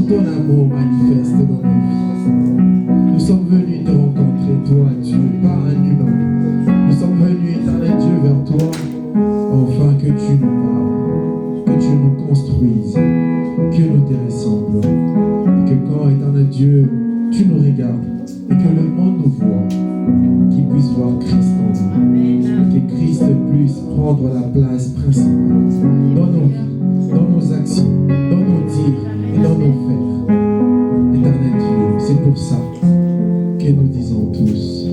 ton amour manifeste dans nos vies. Nous sommes venus te rencontrer, toi, Dieu, pas un humain. Nous sommes venus, éternel Dieu, vers toi, afin que tu nous parles, que tu nous construises, que nous te ressemblons. Et que quand, éternel Dieu, tu nous regardes, et que le monde nous voit, qu'il puisse voir Christ en nous. Que Christ puisse prendre la place principale dans nos vies, dans nos actions, dans nos dires et dans nos faits. Éternel Dieu, c'est pour ça que nous disons tous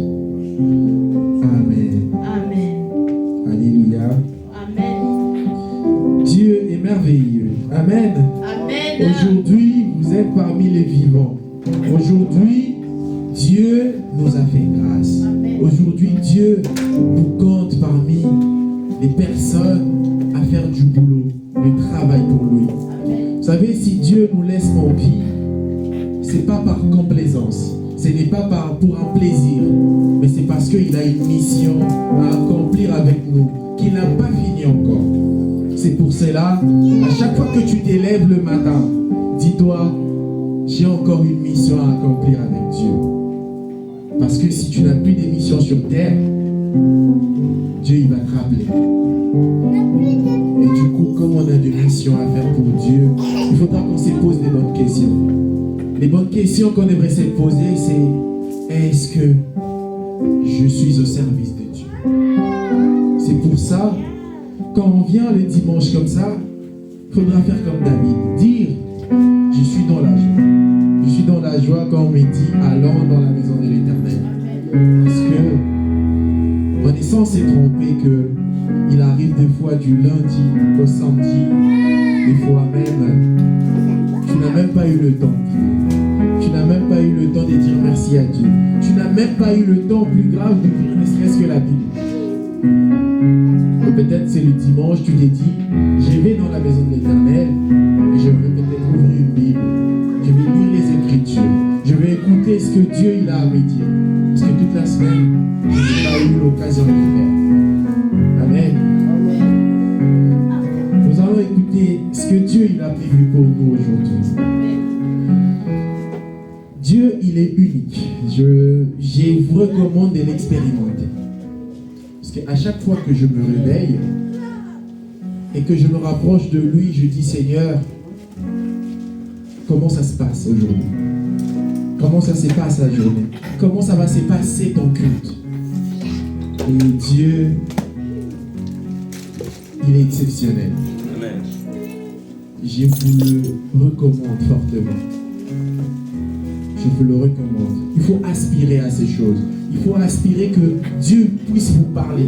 Amen. Amen. Alléluia. Amen. Dieu est merveilleux. Amen. Amen. Aujourd'hui, vous êtes parmi les vivants. Aujourd'hui, Dieu nous a fait grâce. Amen. Aujourd'hui, Dieu nous compte parmi les personnes à faire du boulot, le travail pour lui. Amen. Vous savez, si Dieu nous laisse en vie, c'est pas par complaisance, ce n'est pas pour un plaisir, mais c'est parce qu'il a une mission à accomplir avec nous, qu'il n'a pas fini encore. C'est pour cela, à chaque fois que tu t'élèves le matin, dis-toi, j'ai encore une mission à accomplir avec Dieu. Parce que si tu n'as plus de mission sur terre, Dieu il va te rappeler. Et du coup, comme on a des missions à faire pour Dieu, il faudra qu'on se pose des bonnes questions. Les bonnes questions qu'on devrait se poser, c'est est-ce que je suis au service de Dieu? C'est pour ça, quand on vient le dimanche comme ça, il faudra faire comme David, dire je suis dans la joie. Je suis dans la joie quand on me dit allons dans la maison de l'Éternel. Parce que on est censé tromper que il arrive des fois du lundi au samedi, des fois même, tu n'as même pas eu le temps. Tu n'as même pas eu le temps de dire merci à Dieu. Tu n'as même pas eu le temps, plus grave, de lire ne serait-ce que la Bible. Ou peut-être c'est le dimanche, tu t'es dit, je vais dans la maison de l'Éternel et je vais peut-être ouvrir une Bible. Je vais lire les Écritures. Je vais écouter ce que Dieu il a à me dire. Parce que toute la semaine, je n'ai pas eu l'occasion de le faire. Amen. Nous allons écouter ce que Dieu il a prévu pour nous aujourd'hui. Dieu, il est unique. Je vous recommande de l'expérimenter. Parce qu'à chaque fois que je me réveille et que je me rapproche de lui, je dis Seigneur, comment ça se passe aujourd'hui? Comment ça se passe la journée? Comment ça va se passer ton culte? Et Dieu, il est exceptionnel. Amen. Je vous le recommande fortement. Je vous le recommande. Il faut aspirer à ces choses. Il faut aspirer que Dieu puisse vous parler.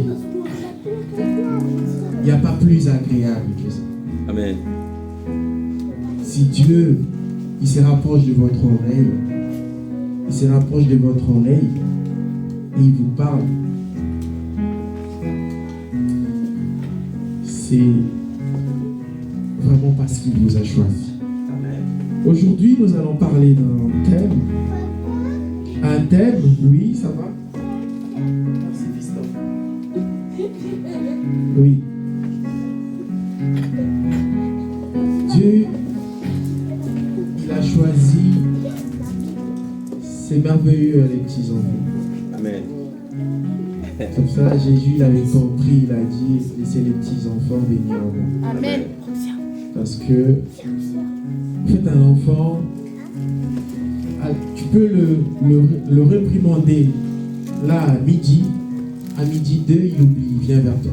Il n'y a pas plus agréable que ça. Amen. Si Dieu, il se rapproche de votre oreille, il se rapproche de votre oreille et il vous parle, c'est vraiment parce qu'il vous a choisi. Aujourd'hui, nous allons parler d'un thème. Un thème, oui, ça va? Merci, Fiston. Oui. Dieu, il a choisi ces merveilleux les petits enfants. Amen. Comme ça, Jésus il avait compris, il a dit laissez les petits enfants venir en moi. Amen. Parce que, en fait, un enfant, tu peux le réprimander là à midi 2, il oublie, il vient vers toi.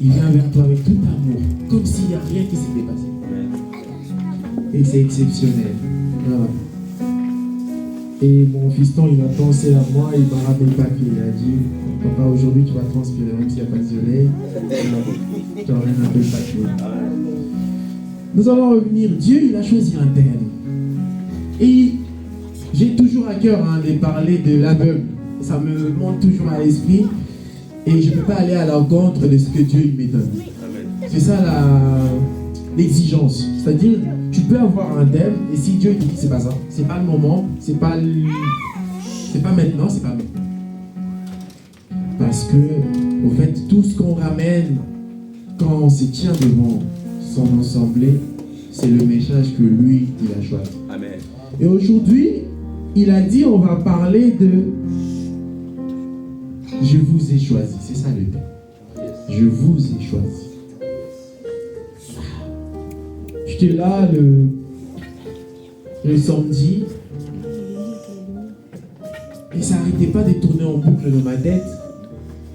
Il vient vers toi avec tout amour, comme s'il n'y a rien qui s'était passé. Et c'est exceptionnel. Voilà. Et mon fiston, il a pensé à moi, il m'a rappelé pas qu'il a dit papa, aujourd'hui tu vas transpirer, même s'il n'y a pas de soleil. Tu n'aurais un peu pas de. Nous allons revenir. Dieu, il a choisi un thème. Et j'ai toujours à cœur de parler de l'aveugle. Ça me monte toujours à l'esprit. Et je ne peux pas aller à l'encontre de ce que Dieu il me donne. C'est ça l'exigence. C'est-à-dire, tu peux avoir un thème, et si Dieu te dit c'est pas ça, c'est pas le moment, c'est pas maintenant, c'est pas maintenant. Parce que, au fait, tout ce qu'on ramène quand on se tient devant son assemblée, c'est le message que lui, il a choisi. Amen. Et aujourd'hui, il a dit, on va parler de je vous ai choisi. C'est ça le thème. Je vous ai choisi. J'étais là le samedi et ça n'arrêtait pas de tourner en boucle dans ma tête.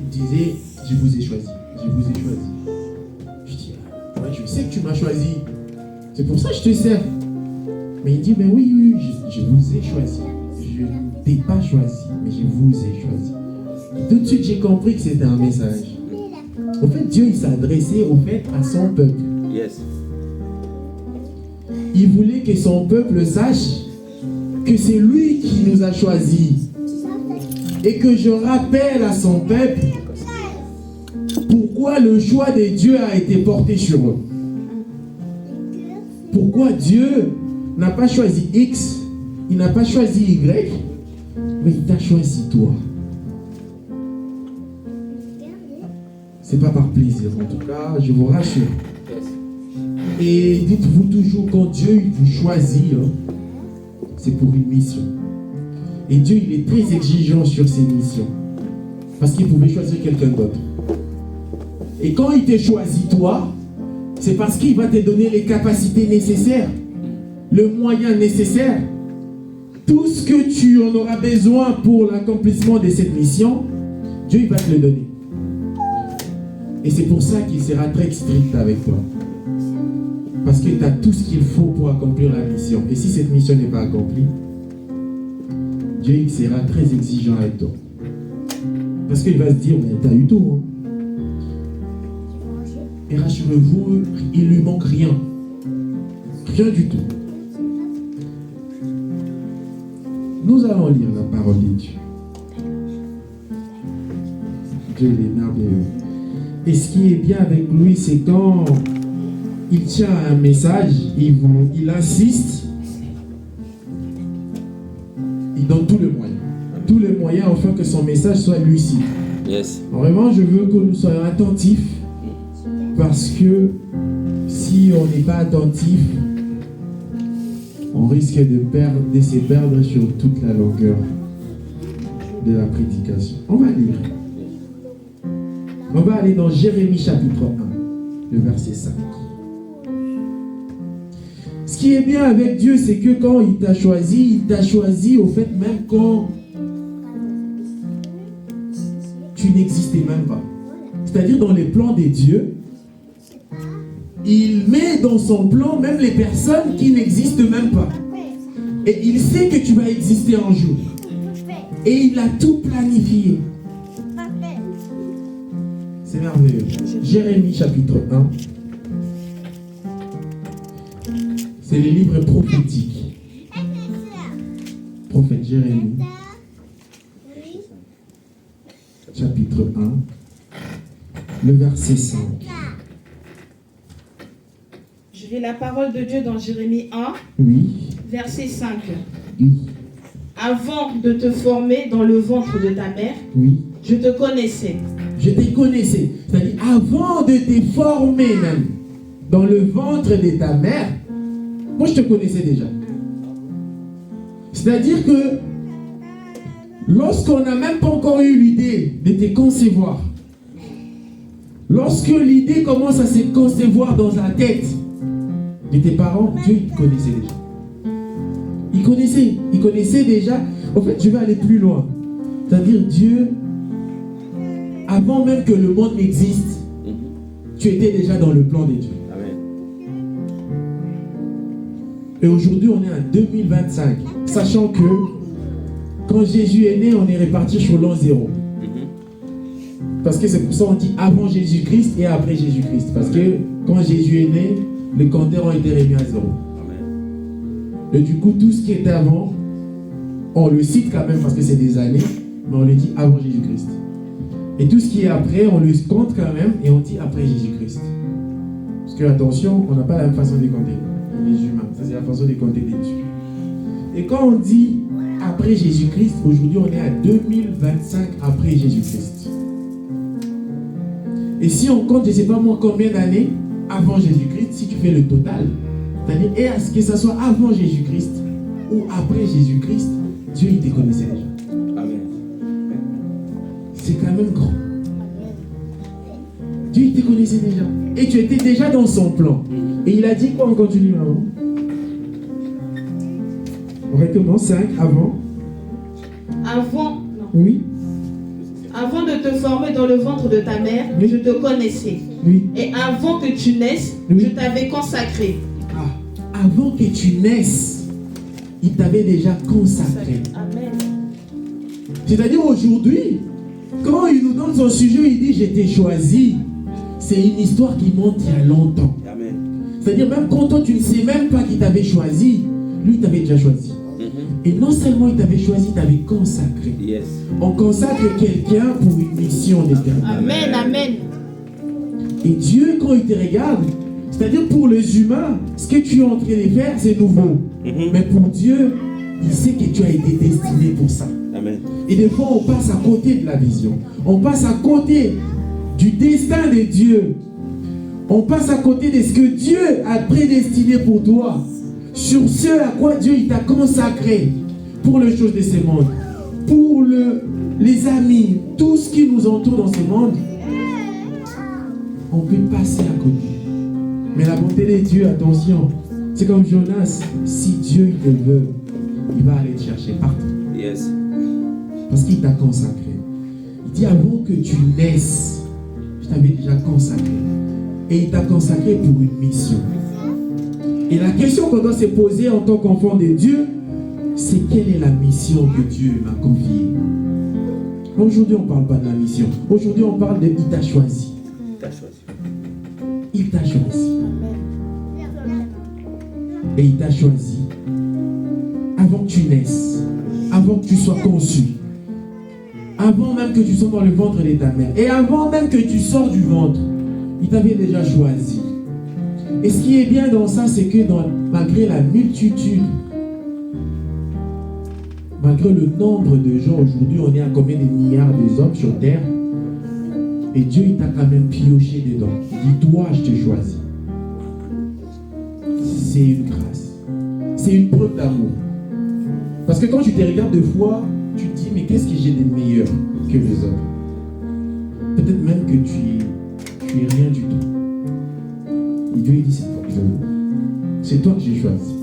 Il disait, je vous ai choisi. Je vous ai choisi. Je dis, ouais, je sais que tu m'as choisi. C'est pour ça que je te sers. Mais il dit, mais oui, je vous ai choisi. Je ne t'ai pas choisi, mais je vous ai choisi. Et tout de suite, j'ai compris que c'était un message. Au fait, Dieu, il s'adressait au fait à son peuple. Yes. Il voulait que son peuple sache que c'est lui qui nous a choisis. Et que je rappelle à son peuple pourquoi le choix de Dieu a été porté sur eux. Pourquoi Dieu n'a pas choisi X, il n'a pas choisi Y, mais il t'a choisi toi. C'est pas par plaisir, en tout cas, je vous rassure. Et dites-vous toujours, quand Dieu il vous choisit, c'est pour une mission. Et Dieu, il est très exigeant sur ses missions. Parce qu'il pouvait choisir quelqu'un d'autre. Et quand il t'a choisi toi, c'est parce qu'il va te donner les capacités nécessaires, le moyen nécessaire, tout ce que tu en auras besoin pour l'accomplissement de cette mission, Dieu il va te le donner. Et c'est pour ça qu'il sera très strict avec toi. Parce que tu as tout ce qu'il faut pour accomplir la mission. Et si cette mission n'est pas accomplie, Dieu il sera très exigeant avec toi. Parce qu'il va se dire, mais tu as eu tout. Hein. Et rassurez-vous, il ne lui manque rien. Rien du tout. Nous allons lire la parole de Dieu. Dieu il est merveilleux. Et ce qui est bien avec lui, c'est quand il tient un message, il insiste, il donne tous les moyens. Tous les moyens afin que son message soit lucide. Yes. Vraiment, je veux que nous soyons attentifs. Parce que si on n'est pas attentif, on risque de se perdre sur toute la longueur de la prédication. On va lire. On va aller dans Jérémie chapitre 1, le verset 5. Ce qui est bien avec Dieu, c'est que quand il t'a choisi au fait même quand tu n'existais même pas. C'est-à-dire dans les plans de Dieu, il met dans son plan même les personnes qui n'existent même pas. Et il sait que tu vas exister un jour. Et il a tout planifié. C'est merveilleux. Jérémie chapitre 1. C'est le livre prophétique. Prophète Jérémie. Chapitre 1. Le verset 5. Je lis la parole de Dieu dans Jérémie 1, Oui. verset 5. Oui. Avant de te former dans le ventre de ta mère, Oui. je te connaissais. Je te connaissais. C'est-à-dire, avant de te former même dans le ventre de ta mère, moi je te connaissais déjà. C'est-à-dire que lorsqu'on n'a même pas encore eu l'idée de te concevoir, lorsque l'idée commence à se concevoir dans la tête de tes parents, Dieu il connaissait déjà. Il connaissait déjà. En fait, je vais aller plus loin. C'est-à-dire Dieu, avant même que le monde n'existe, tu étais déjà dans le plan de Dieu. Amen. Et aujourd'hui, on est en 2025. Sachant que quand Jésus est né, on est reparti sur l'an 0. Parce que c'est pour ça qu'on dit avant Jésus-Christ et après Jésus-Christ. Parce que quand Jésus est né, les compteurs ont été remis à 0. Amen. Et du coup, tout ce qui était avant, on le cite quand même parce que c'est des années, mais on le dit avant Jésus-Christ. Et tout ce qui est après, on le compte quand même et on dit après Jésus-Christ. Parce que attention, on n'a pas la même façon de compter. Les humains, ça c'est la façon de compter des Dieu. Et quand on dit après Jésus-Christ, aujourd'hui on est à 2025 après Jésus-Christ. Et si on compte, je ne sais pas moi combien d'années avant Jésus-Christ, si tu fais le total, C'est-à-dire, et à ce que ce soit avant Jésus-Christ ou après Jésus-Christ, Dieu il te connaissait déjà. Amen. C'est quand même grand. Dieu il te connaissait déjà. Et tu étais déjà dans son plan. Et il a dit quoi? On continue maman. On recommence 5 avant. Non. Oui. Avant de te former dans le ventre de ta mère, Oui. je te connaissais. Oui. Et avant que tu naisses, Oui. je t'avais consacré. Ah, avant que tu naisses, il t'avait déjà consacré. Amen. C'est-à-dire aujourd'hui, quand il nous donne son sujet, il dit « Je t'ai choisi ». C'est une histoire qui monte il y a longtemps. Amen. C'est-à-dire même quand toi tu ne sais même pas qu'il t'avait choisi, lui il t'avait déjà choisi. Et non seulement il t'avait choisi, il t'avait consacré. Yes. On consacre quelqu'un pour une mission d'éternel. Amen. Amen. Et Dieu, quand il te regarde, c'est-à-dire pour les humains, ce que tu es en train de faire, c'est nouveau. Mais pour Dieu, il sait que tu as été destiné pour ça. Amen. Et des fois, on passe à côté de la vision. On passe à côté du destin de Dieu. On passe à côté de ce que Dieu a prédestiné pour toi. Sur ce à quoi Dieu il t'a consacré pour les choses de ce monde. Pour les amis, tout ce qui nous entoure dans ce monde. On peut passer à côté. Mais la bonté de Dieu, attention, c'est comme Jonas. Si Dieu il te veut, il va aller te chercher partout. Yes. Parce qu'il t'a consacré. Il dit avant que tu naisses, je t'avais déjà consacré. Et il t'a consacré pour une mission. Et la question qu'on doit se poser en tant qu'enfant de Dieu, c'est quelle est la mission que Dieu m'a confiée. Aujourd'hui, on ne parle pas de la mission. Aujourd'hui, on parle de il t'a choisi. T'as choisi. Il t'a choisi. Et il t'a choisi avant que tu naisses, avant que tu sois conçu, avant même que tu sois dans le ventre de ta mère, et avant même que tu sors du ventre, il t'avait déjà choisi. Et ce qui est bien dans ça, c'est que malgré la multitude, malgré le nombre de gens, aujourd'hui on est à combien de milliards d'hommes sur terre, et Dieu il t'a quand même pioché dedans. Il dit, toi je te choisis. C'est une grâce. C'est une preuve d'amour. Parce que quand tu te regardes de fois, tu te dis, mais qu'est-ce que j'ai de meilleur que les autres? Peut-être même que tu es rien du tout. Et Dieu il dit, c'est toi que je veux. C'est toi que j'ai choisi.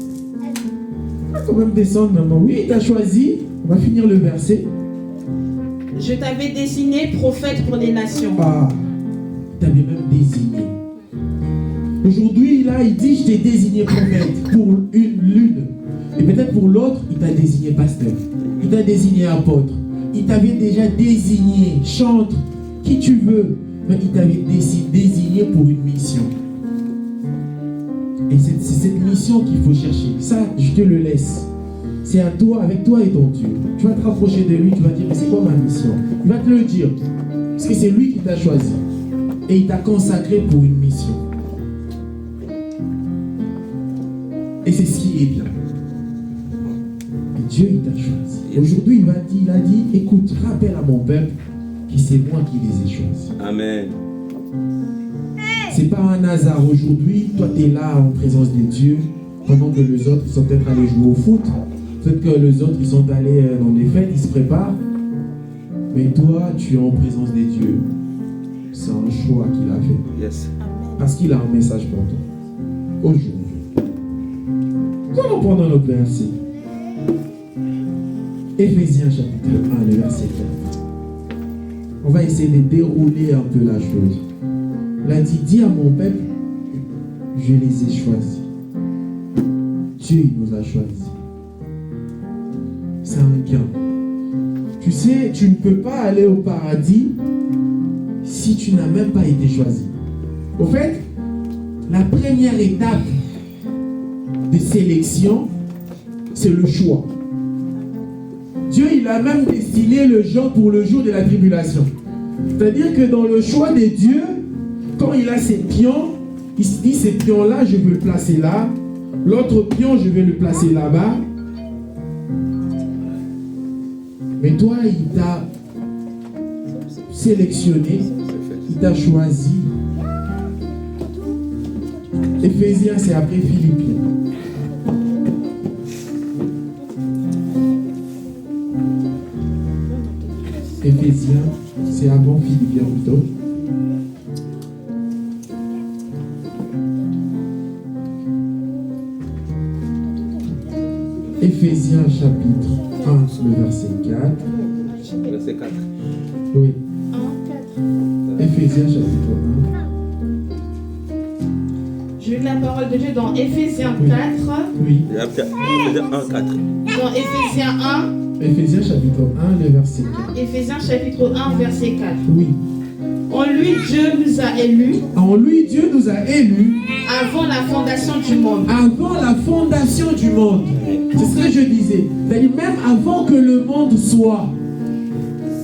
On va quand même descendre, maman. Oui, il t'a choisi. On va finir le verset. Je t'avais désigné prophète pour les nations. Ah, il t'avait même désigné. Aujourd'hui, là, il dit, je t'ai désigné prophète pour une lune. Et peut-être pour l'autre, il t'a désigné pasteur. Il t'a désigné apôtre. Il t'avait déjà désigné chantre, qui tu veux. Mais il t'avait désigné pour une mission. Et c'est cette mission qu'il faut chercher. Ça, je te le laisse. C'est à toi, avec toi et ton Dieu. Tu vas te rapprocher de lui, tu vas dire, mais c'est quoi ma mission? Il va te le dire. Parce que c'est lui qui t'a choisi. Et il t'a consacré pour une mission. Et c'est ce qui est bien. Et Dieu, il t'a choisi. Aujourd'hui, il a dit, écoute, rappelle à mon peuple que c'est moi qui les ai choisis. Amen. C'est pas un hasard. Aujourd'hui, toi, tu es là en présence de Dieu, pendant que les autres, ils sont peut-être allés jouer au foot. Peut-être que les autres, ils sont allés dans des fêtes, ils se préparent. Mais toi, tu es en présence de Dieu. C'est un choix qu'il a fait. Yes. Parce qu'il a un message pour toi. Aujourd'hui. Comment prendre notre verset? Éphésiens chapitre 1, le verset 4. On va essayer de dérouler un peu la chose. Il a dit, dis à mon peuple, je les ai choisis. Dieu il nous a choisis. C'est un gain. Tu sais, tu ne peux pas aller au paradis si tu n'as même pas été choisi. Au fait, la première étape de sélection, c'est le choix. Dieu, il a même destiné le gens pour le jour de la tribulation. C'est-à-dire que dans le choix de Dieu, quand il a ses pions, il se dit, ces pions-là, je veux le placer là. L'autre pion, je vais le placer là-bas. Mais toi, il t'a sélectionné, il t'a choisi. Éphésiens, c'est après Philippiens. Éphésiens, c'est avant Philippiens plutôt. Éphésiens chapitre 1, le verset 4. Verset 4. Oui, 1, 4. Éphésiens chapitre 1. Je lis la parole de Dieu dans Éphésiens Oui. 4. Oui, Éphésiens 1, 4. Dans Éphésiens 1. Éphésiens chapitre 1, le verset 4. Éphésiens chapitre 1, verset 4. Oui. En lui, Dieu nous a élus En lui, Dieu nous a élus avant la fondation du monde. avant la fondation du monde. C'est ce que je disais. C'est-à-dire, même avant que le monde soit,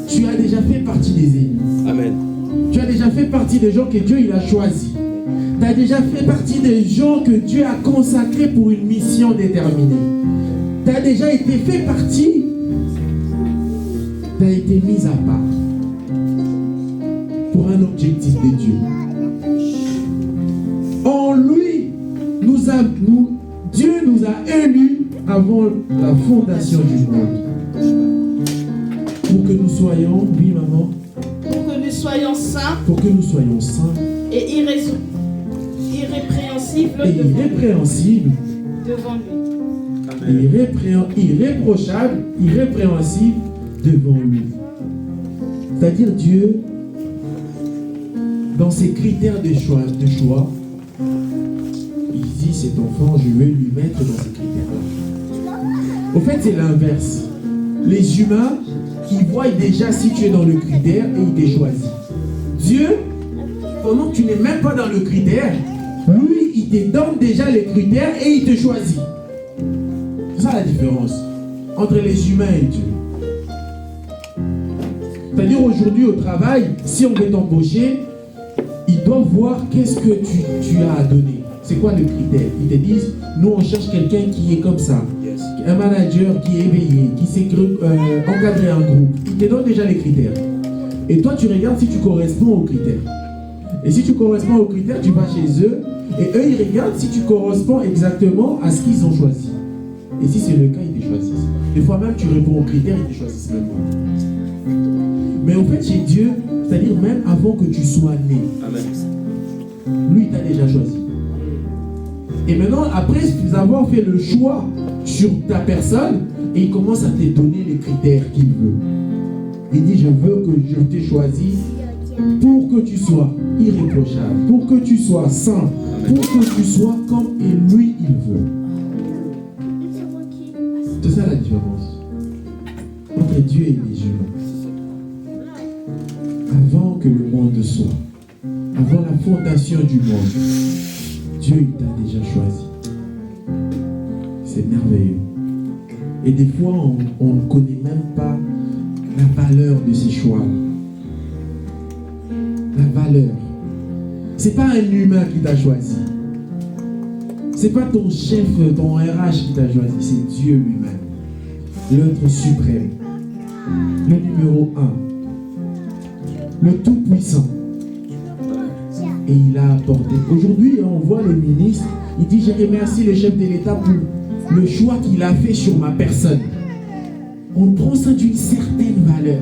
tu as déjà fait partie des élus. Amen. Tu as déjà fait partie des gens que Dieu il a choisis. Tu as déjà fait partie des gens que Dieu a consacrés pour une mission déterminée. Tu as déjà été fait partie. Tu as été mis à part pour un objectif de Dieu. En lui, Dieu nous a élus avant la fondation du monde. Pour que nous soyons, oui maman, Pour que nous soyons saints pour que nous soyons saints et irrépréhensibles et irrépréhensibles, devant lui. Amen. irréprochables, irrépréhensibles devant lui. C'est-à-dire Dieu, dans ses critères de choix, il dit cet enfant, je vais lui mettre dans ces critères-là. Au fait, c'est l'inverse. Les humains, ils voient déjà si tu es dans le critère et ils te choisissent. Dieu, pendant que tu n'es même pas dans le critère, lui, il te donne déjà les critères et il te choisit. C'est ça la différence entre les humains et Dieu. C'est-à-dire aujourd'hui au travail, si on veut t'embaucher, ils doivent voir qu'est-ce que tu as à donner. C'est quoi le critère? Ils te disent, nous on cherche quelqu'un qui est comme ça. Yes. Un manager qui est éveillé, qui sait encadrer un groupe. Ils te donnent déjà les critères. Et toi tu regardes si tu corresponds aux critères. Et si tu corresponds aux critères, tu vas chez eux. Et eux ils regardent si tu corresponds exactement à ce qu'ils ont choisi. Et si c'est le cas, ils te choisissent. Des fois même tu réponds aux critères, ils te choisissent même pas. Mais en fait, chez Dieu, c'est-à-dire même avant que tu sois né, Amen. lui t'a déjà choisi. Et maintenant, après avoir fait le choix sur ta personne, et il commence à te donner les critères qu'il veut. Il dit, je veux que je t'ai choisi pour que tu sois irréprochable, pour que tu sois saint, pour que tu sois comme lui il veut. C'est ça la différence entre Dieu et les humains. Avant que le monde soit, avant la fondation du monde, Dieu il t'a déjà choisi. C'est merveilleux. Et des fois, on ne connaît même pas la valeur de ces choix. La valeur. C'est pas un humain qui t'a choisi. C'est pas ton chef, ton RH qui t'a choisi. C'est Dieu lui-même. L'être suprême. Le numéro 1. Le tout-puissant. Et il a apporté. Aujourd'hui, on voit le ministre, il dit, je remercie le chef de l'État pour le choix qu'il a fait sur ma personne. On prend ça d'une certaine valeur.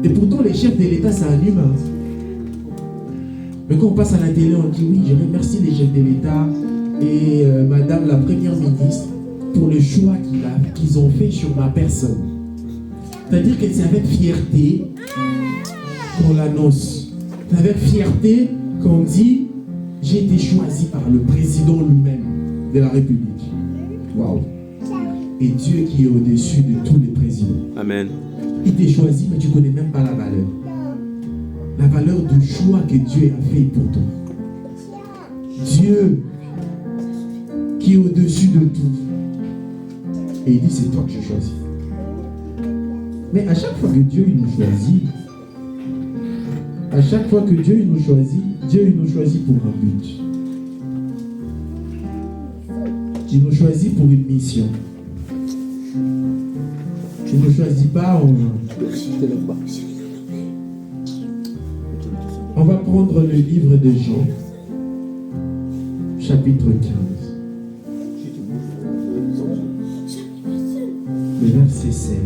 Et pourtant, le chef de l'État, c'est un humain. Mais quand on passe à la télé, on dit, oui, je remercie les chefs de l'État et Madame la Première ministre pour le choix qu'ils ont fait sur ma personne. C'est-à-dire que c'est avec fierté qu'on l'annonce. C'est avec fierté qu'on dit, j'ai été choisi par le président lui-même de la République. Waouh! Et Dieu qui est au-dessus de tous les présidents. Amen. Il t'a choisi, mais tu ne connais même pas la valeur. La valeur du choix que Dieu a fait pour toi. Dieu qui est au-dessus de tout. Et il dit, c'est toi que je choisis. Mais à chaque fois que Dieu il nous choisit, à chaque fois que Dieu il nous choisit pour un but. Il nous choisit pour une mission. Il ne choisit pas en vain. On va prendre le livre de Jean, chapitre 15. Le verset 16.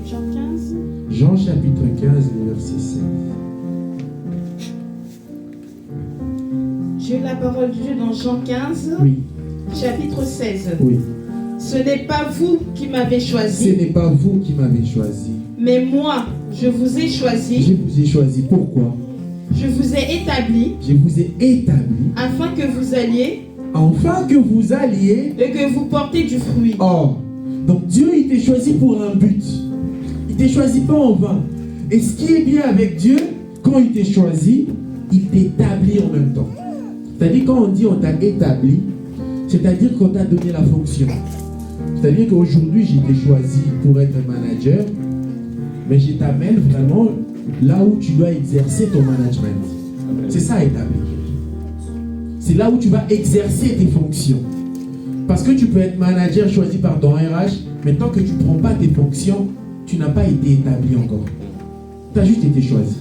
Jean 15. Jean chapitre 15, le verset 16. J'ai la parole de Dieu dans Jean 15, Oui, chapitre 16. oui. Ce n'est pas vous qui m'avez Ce choisi, n'est pas vous qui m'avez choisi. mais moi, je vous ai Je choisi, vous ai choisi. Pourquoi? je vous ai établi, Je vous ai établi afin que vous alliez afin que vous alliez. et que vous portez du fruit. Or, donc Dieu, il t'a choisi pour un but. Il t'a choisi pas en vain. Et ce qui est bien avec Dieu, quand il t'a choisi, il t'établit en même temps. C'est-à-dire, quand on dit on t'a établi, c'est-à-dire qu'on t'a donné la fonction. C'est-à-dire qu'aujourd'hui, j'ai été choisi pour être un manager, mais je t'amène vraiment là où tu dois exercer ton management. C'est ça, établir. C'est là où tu vas exercer tes fonctions. Parce que tu peux être manager choisi par ton RH, mais tant que tu ne prends pas tes fonctions, tu n'as pas été établi encore. Tu as juste été choisi.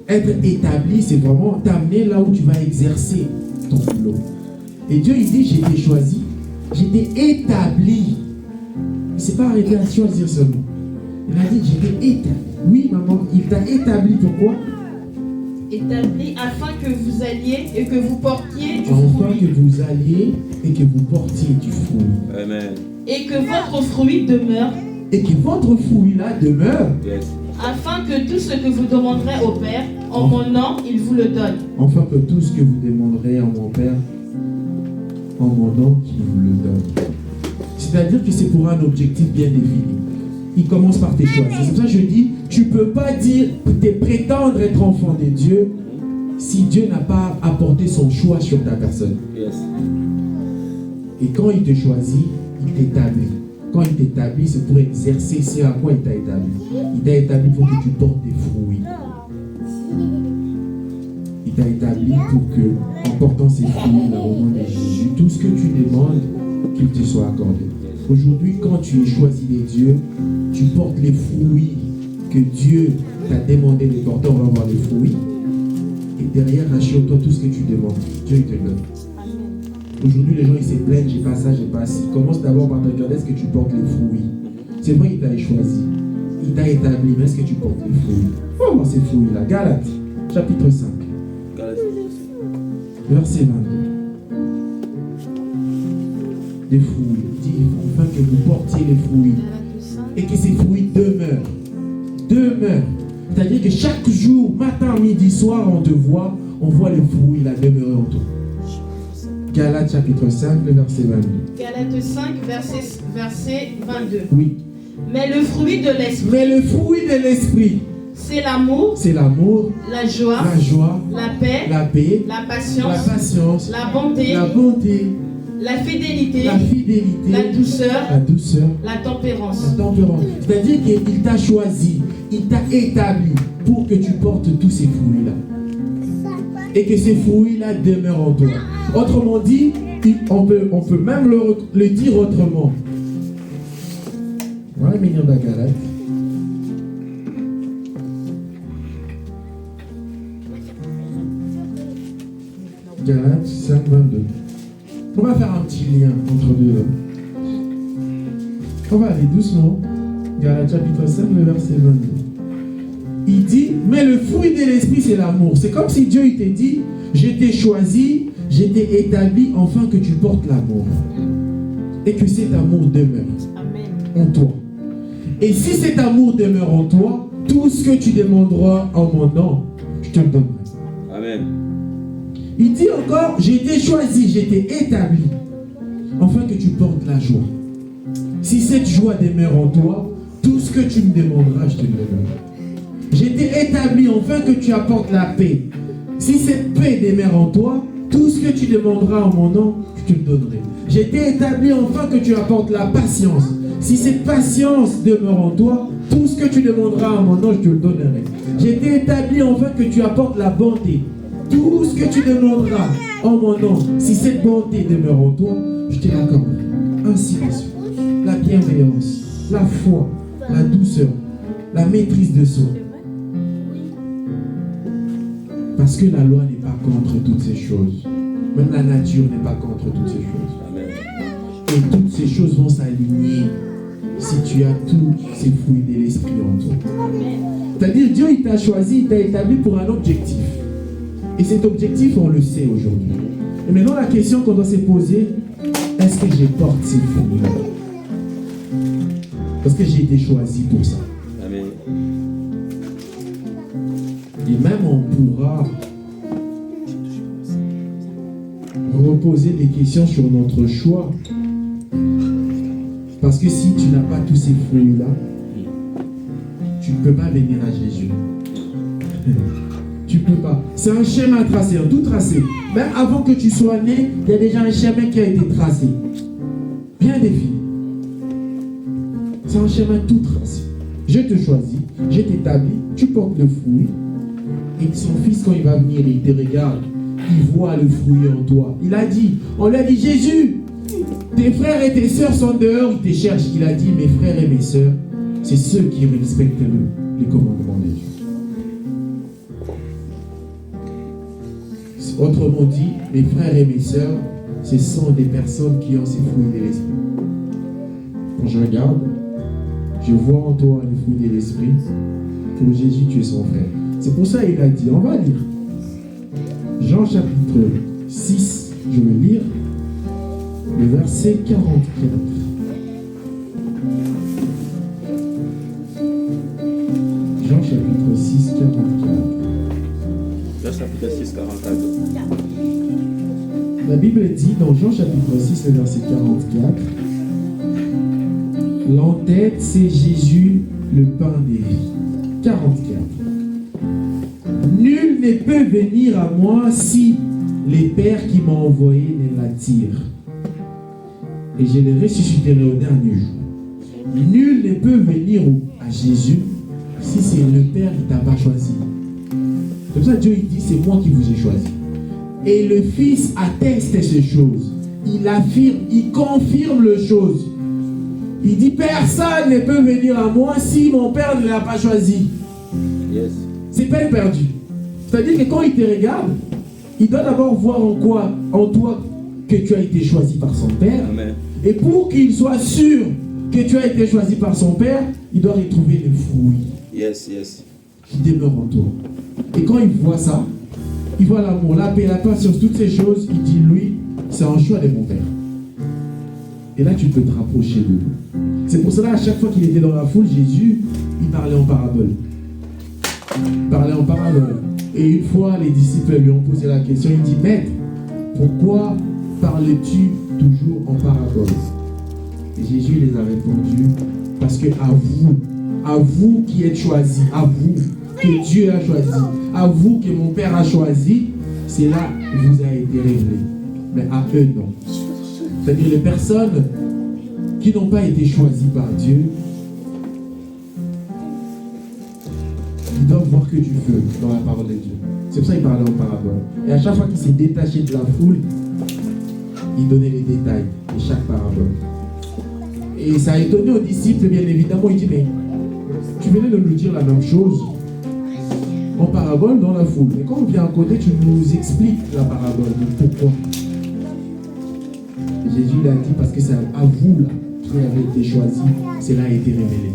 Être établi, c'est vraiment t'amener là où tu vas exercer ton boulot. Et Dieu, il dit, j'ai été choisi, j'ai été établi. Il ne s'est pas arrêté à choisir seulement. Il a dit, j'ai été établi. Oui, maman, il t'a établi. Pourquoi? Établi afin que vous alliez et que vous portiez du Enfin fruit. que vous alliez et que vous portiez du fruit. Amen. Et que votre fruit demeure, Et que votre fruit là demeure. Yes. afin que tout ce que vous demanderez au Père, en mon nom, il vous le donne. Enfin que tout ce que vous demanderez à mon Père, en mon nom, qu'il vous le donne. C'est-à-dire que c'est pour un objectif bien défini. Il commence par tes choix. C'est pour ça que je dis, tu ne peux pas dire, prétendre être enfant de Dieu, si Dieu n'a pas apporté son choix sur ta personne. Yes. Et quand il te choisit, il t'établit. Quand il t'établit, c'est pour exercer ce à quoi il t'a établi. Il t'a établi pour que tu portes des fruits. Il t'a établi pour que, en portant ces fruits, là, au nom de Jésus, tout ce que tu demandes, qu'il te soit accordé. Aujourd'hui, quand tu es choisi de Dieu, tu portes les fruits que Dieu t'a demandé de porter. On va voir les fruits. Et derrière, rassure-toi tout ce que tu demandes. Dieu il te donne. Aujourd'hui, les gens ils se plaignent, j'ai pas ça, j'ai pas ci. Commence d'abord par te regarder est-ce que tu portes les fruits. C'est vrai qu'il t'a choisi, il t'a établi, mais est-ce que tu portes les fruits? On va voir ces fruits-là. Galates, chapitre 5, verset 22. Des fruits. Il dit enfin que vous portiez les fruits et que ces fruits demeurent. Demeurent. C'est-à-dire que chaque jour, matin, midi, soir, on te voit, on voit les fruits là demeurer en toi. Galates chapitre 5, le verset 22. Galates 5, verset 22. Oui. Mais le fruit de l'esprit, Mais le fruit de l'esprit, c'est l'amour, c'est l'amour, la joie, la joie, la paix, la paix, la la patience, patience, la bonté, la bonté, la fidélité, la fidélité, la douceur, la douceur, la tempérance. la tempérance. C'est-à-dire qu'il t'a choisi, il t'a établi pour que tu portes tous ces fruits-là. Et que ces fruits-là demeurent en toi. Autrement dit, on peut même le dire autrement. Voilà, mignon de la Galate. Galates 5, 22. On va faire un petit lien entre deux. On va aller doucement. Galates chapitre 5, le verset 22. Il dit, mais le fruit de l'esprit, c'est l'amour. C'est comme si Dieu il t'a dit, je t'ai choisi, je t'ai établi, afin que tu portes l'amour. Et que cet amour demeure Amen. en toi. Et si cet amour demeure en toi, tout ce que tu demanderas en mon nom, je te le donnerai. Amen. Il dit encore, j'ai été choisi, j'ai été établi, afin que tu portes la joie. Si cette joie demeure en toi, tout ce que tu me demanderas, je te le donnerai. J'ai été établi afin que tu apportes la paix. Si cette paix demeure en toi, tout ce que tu demanderas en mon nom, je te le donnerai. J'ai été établi afin que tu apportes la patience. Si cette patience demeure en toi, tout ce que tu demanderas en mon nom, je te le donnerai. J'ai été établi afin que tu apportes la bonté. Tout ce que tu demanderas en mon nom, si cette bonté demeure en toi, je te l'accorderai. Ainsi de suite. La bienveillance, la foi, la douceur, la maîtrise de soi. Parce que la loi n'est pas contre toutes ces choses. Même la nature n'est pas contre toutes ces choses. Amen. Et toutes ces choses vont s'aligner si tu as tous ces fruits de l'esprit en toi. C'est-à-dire, Dieu, il t'a choisi, il t'a établi pour un objectif. Et cet objectif, on le sait aujourd'hui. Et maintenant, la question qu'on doit se poser, est-ce que je porte ces fruits-là? Parce que j'ai été choisi pour ça. Amen. Et même on pourra reposer des questions sur notre choix. Parce que si tu n'as pas tous ces fruits-là, tu ne peux pas venir à Jésus. Tu ne peux pas. C'est un schéma tracé, tout tracé. Même avant que tu sois né, il y a déjà un schéma qui a été tracé. Bien défini. C'est un schéma tout tracé. Je te choisis, je t'établis, tu portes le fruit. Et son fils, quand il va venir, il te regarde, il voit le fruit en toi. Il a dit, on lui a dit, Jésus, tes frères et tes sœurs sont dehors, ils te cherchent. Il a dit, mes frères et mes sœurs, c'est ceux qui respectent les commandements de Dieu. Autrement dit, mes frères et mes sœurs, ce sont des personnes qui ont ces fruits de l'esprit. Quand je regarde, je vois en toi les fruits de l'esprit. Pour Jésus, tu es son frère. C'est pour ça qu'il a dit, on va lire. Jean chapitre 6, je vais lire le verset 44. Jean chapitre 6, 44. Jean chapitre 6, 44. La Bible dit dans Jean chapitre 6, le verset 44, l'en-tête, c'est Jésus, le pain des vies. 44. Nul ne peut venir à moi si les pères qui m'ont envoyé ne l'attirent. Et je le ressusciterai au dernier jour. Nul ne peut venir à Jésus si c'est le Père qui ne t'a pas choisi. C'est pour ça que Dieu il dit, c'est moi qui vous ai choisi. Et le Fils atteste ces choses. Il affirme, il confirme les choses. Il dit, personne ne peut venir à moi si mon Père ne l'a pas choisi. Yes. C'est peine perdue. C'est-à-dire que quand il te regarde, il doit d'abord voir en quoi, en toi, que tu as été choisi par son Père. Amen. Et pour qu'il soit sûr que tu as été choisi par son Père, il doit retrouver le fruit Yes, yes. qui demeure en toi. Et quand il voit ça, il voit l'amour, la paix, la patience, toutes ces choses, il dit, lui, c'est un choix de mon Père. Et là, tu peux te rapprocher de lui. C'est pour cela, à chaque fois qu'il était dans la foule, Jésus, il parlait en parabole. Il parlait en parabole. Et une fois, les disciples lui ont posé la question, il dit, Maître, pourquoi parles-tu toujours en parabole? Et Jésus les a répondu, parce que à vous qui êtes choisis, à vous que Dieu a choisi, à vous que mon Père a choisi, c'est là que vous a été révélé. Mais à eux, non. C'est-à-dire les personnes qui n'ont pas été choisies par Dieu, ils doivent voir que du feu dans la parole de Dieu. C'est pour ça qu'il parlait en parabole. Et à chaque fois qu'il s'est détaché de la foule, il donnait les détails de chaque parabole. Et ça a étonné aux disciples, bien évidemment. Il dit, mais tu venais de nous dire la même chose en parabole dans la foule. Mais quand on vient à côté, tu nous expliques la parabole. Donc pourquoi? Et Jésus l'a dit, parce que c'est à vous là, qui avez été choisi, cela a été révélé.